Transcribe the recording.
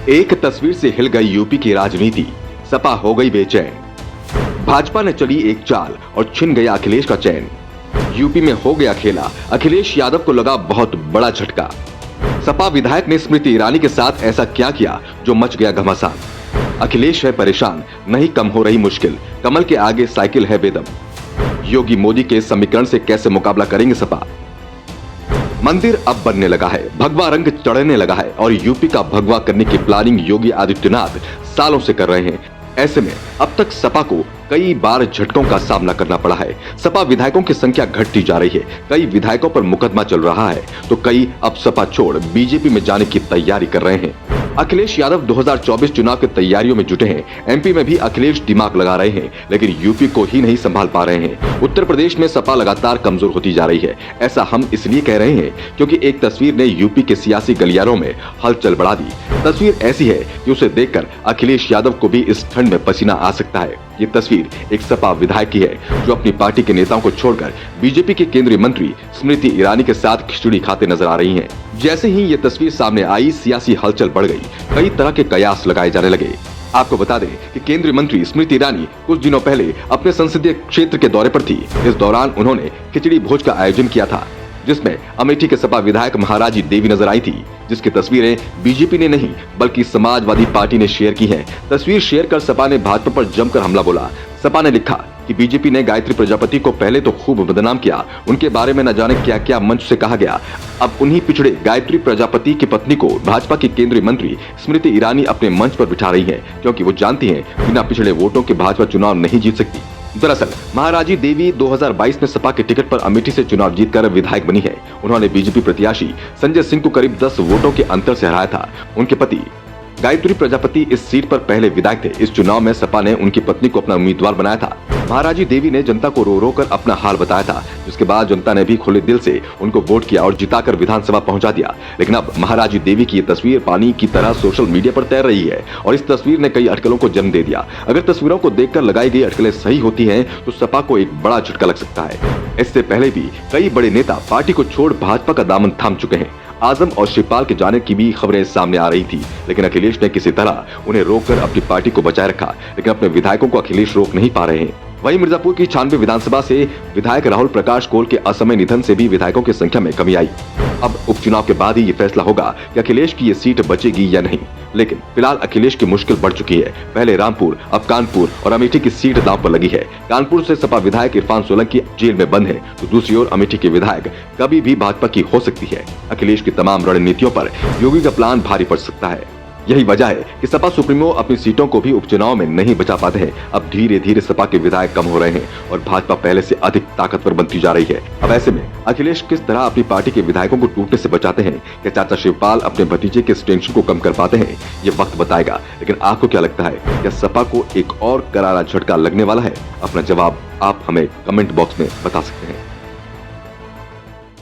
एक तस्वीर से हिल गई यूपी की राजनीति, सपा हो गई बेचैन। भाजपा ने चली एक चाल और छिन गया अखिलेश का चैन। यूपी में हो गया खेला, अखिलेश यादव को लगा बहुत बड़ा झटका। सपा विधायक ने स्मृति ईरानी के साथ ऐसा क्या किया जो मच गया घमासान। अखिलेश है परेशान, नहीं कम हो रही मुश्किल, कमल के आगे साइकिल है बेदम। योगी मोदी के समीकरण से कैसे मुकाबला करेंगे सपा। मंदिर अब बनने लगा है, भगवा रंग चढ़ने लगा है और यूपी का भगवा करने की प्लानिंग योगी आदित्यनाथ सालों से कर रहे हैं। ऐसे में अब तक सपा को कई बार झटकों का सामना करना पड़ा है। सपा विधायकों की संख्या घटती जा रही है, कई विधायकों पर मुकदमा चल रहा है तो कई अब सपा छोड़ बीजेपी में जाने की तैयारी कर रहे हैं। अखिलेश यादव 2024 चुनाव की तैयारियों में जुटे हैं। एमपी में भी अखिलेश दिमाग लगा रहे हैं, लेकिन यूपी को ही नहीं संभाल पा रहे हैं। उत्तर प्रदेश में सपा लगातार कमजोर होती जा रही है। ऐसा हम इसलिए कह रहे हैं क्योंकि एक तस्वीर ने यूपी के सियासी गलियारों में हलचल बढ़ा दी। तस्वीर ऐसी है कि उसे देखकर अखिलेश यादव को भी इस ठंड में पसीना आ सकता है। ये तस्वीर एक सपा विधायक की है जो अपनी पार्टी के नेताओं को छोड़कर बीजेपी के केंद्रीय मंत्री स्मृति ईरानी के साथ खिचड़ी खाते नजर आ रही हैं। जैसे ही ये तस्वीर सामने आई, सियासी हलचल बढ़ गई, कई तरह के कयास लगाए जाने लगे। आपको बता दें कि केंद्रीय मंत्री स्मृति ईरानी कुछ दिनों पहले अपने संसदीय क्षेत्र के दौरे पर थी। इस दौरान उन्होंने खिचड़ी भोज का आयोजन किया था, जिसमें अमेठी के सपा विधायक महाराजी देवी नजर आई थी, जिसकी तस्वीरें बीजेपी ने नहीं बल्कि समाजवादी पार्टी ने शेयर की हैं। तस्वीर शेयर कर सपा ने भाजपा पर जमकर हमला बोला। सपा ने लिखा कि बीजेपी ने गायत्री प्रजापति को पहले तो खूब बदनाम किया, उनके बारे में न जाने क्या क्या मंच से कहा गया। अब उन्हीं पिछड़े गायत्री प्रजापति की पत्नी को भाजपा की केंद्रीय मंत्री स्मृति ईरानी अपने मंच पर बिठा रही है, क्योंकि वो जानती है बिना पिछड़े वोटों के भाजपा चुनाव नहीं जीत सकती। दरअसल महाराजी देवी 2022 में सपा के टिकट पर अमेठी से चुनाव जीतकर विधायक बनी है। उन्होंने बीजेपी प्रत्याशी संजय सिंह को करीब 10 वोटों के अंतर से हराया था। उनके पति गायत्री प्रजापति इस सीट पर पहले विधायक थे। इस चुनाव में सपा ने उनकी पत्नी को अपना उम्मीदवार बनाया था। महाराजी देवी ने जनता को रो रो कर अपना हाल बताया था, जिसके बाद जनता ने भी खुले दिल से उनको वोट किया और जिताकर विधानसभा पहुंचा दिया। लेकिन अब महाराजी देवी की ये तस्वीर पानी की तरह सोशल मीडिया पर तैर रही है और इस तस्वीर ने कई अटकलों को जन्म दे दिया। अगर तस्वीरों को देखकर लगाई गई अटकलें सही होती हैं तो सपा को एक बड़ा झटका लग सकता है। इससे पहले भी कई बड़े नेता पार्टी को छोड़ भाजपा का दामन थाम चुके हैं। आजम और शिवपाल के जाने की भी खबरें सामने आ रही थी, लेकिन अखिलेश ने किसी तरह उन्हें रोककर अपनी पार्टी को बचाए रखा। लेकिन अपने विधायकों को अखिलेश रोक नहीं पा रहे हैं। वहीं मिर्जापुर की 96 विधानसभा से विधायक राहुल प्रकाश कोल के असमय निधन से भी विधायकों की संख्या में कमी आई। अब उपचुनाव के बाद ही ये फैसला होगा कि अखिलेश की ये सीट बचेगी या नहीं। लेकिन फिलहाल अखिलेश की मुश्किल बढ़ चुकी है। पहले रामपुर, अब कानपुर और अमेठी की सीट दांव पर लगी है। कानपुर से सपा विधायक इरफान सोलंकी जेल में बंद है, तो दूसरी ओर अमेठी के विधायक कभी भी भाजपा की हो सकती है। अखिलेश की तमाम रणनीतियों पर योगी का प्लान भारी पड़ सकता है। यही वजह है कि सपा सुप्रीमो अपनी सीटों को भी उपचुनाव में नहीं बचा पाते हैं। अब धीरे धीरे सपा के विधायक कम हो रहे हैं और भाजपा पहले से अधिक ताकतवर बनती जा रही है। अब ऐसे में अखिलेश किस तरह अपनी पार्टी के विधायकों को टूटने से बचाते हैं, क्या चाचा शिवपाल अपने भतीजे के टेंशन को कम कर पाते हैं, ये वक्त बताएगा। लेकिन आपको क्या लगता है, क्या सपा को एक और करारा झटका लगने वाला है? अपना जवाब आप हमें कमेंट बॉक्स में बता सकते हैं।